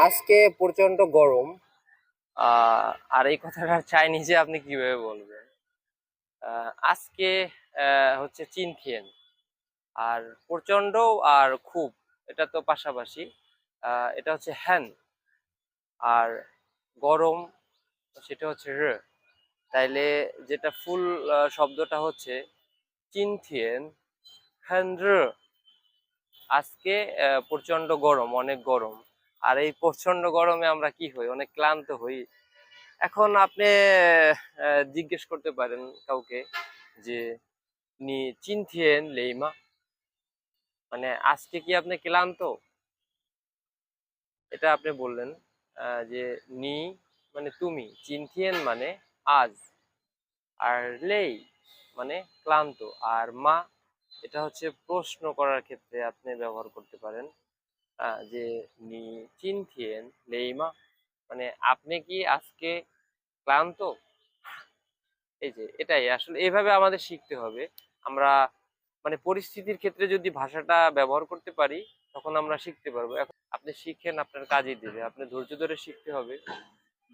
আজকে প্রচন্ড গরম। আর এই কথাটা চাইনিজে আপনি কিভাবে বলবেন? আজকে হচ্ছে চিনথিয়েন। আর প্রচন্ড আর খুব, এটা তো পাশাপাশি। এটা হচ্ছে হ্যান। আর গরম সেটা হচ্ছে র। তাইলে যেটা ফুল শব্দটা হচ্ছে চিনথিয়েন হ্যান র। আজকে প্রচন্ড গরম, অনেক গরম। আর এই প্রচন্ড গরমে আমরা কি হই? অনেক ক্লান্ত হই। এখন আপনি জিজ্ঞেস করতে পারেন কাউকে যে নি চিনথিয়েন লেইমা, মানে আজকে কি আপনি ক্লান্ত? এটা আপনি বললেন যে নি মানে তুমি, চিনথিয়েন মানে আজ, আর লেই মানে ক্লান্ত, আর মা এটা হচ্ছে প্রশ্ন করার ক্ষেত্রে আপনি ব্যবহার করতে পারেন। যে নি চিনথিয়েন লেইমা, মানে আপনি কি আজকে ক্লান্ত? এই যে এটাই আসলে এইভাবে আমাদের শিখতে হবে। আমরা মানে পরিস্থিতির ক্ষেত্রে যদি ভাষাটা ব্যবহার করতে পারি, তখন আমরা শিখতে পারবো। এখন আপনি শিখেন, আপনার কাজে দিবে। আপনি ধৈর্য ধরে শিখতে হবে।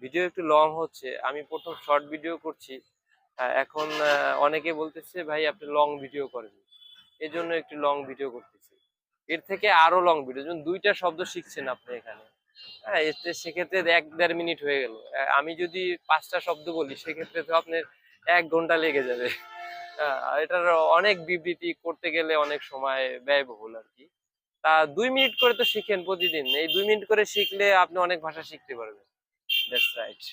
ভিডিও একটু লং হচ্ছে, আমি প্রথম শর্ট ভিডিও করছি। এখন অনেকে বলতেছে ভাই আপনি লং ভিডিও করেন, এই জন্য একটু লং ভিডিও করতেছি। এর থেকে আরো লং ভিডিও, যেমন 2টা শব্দ শিখছেন আপনি এখানে, হ্যাঁ, এতে সেক্ষেত্রে 1-1.5 মিনিট হয়ে গেল। আমি যদি 5টা শব্দ বলি, সেক্ষেত্রে তো আপনার 1 ঘন্টা লেগে যাবে। আর এটার অনেক বিবৃতি করতে গেলে অনেক সময় ব্যয়বহুল আর কি। তা 2 মিনিট করে তো শিখেন প্রতিদিন। এই 2 মিনিট করে শিখলে আপনি অনেক ভাষা শিখতে পারবেন। That's right.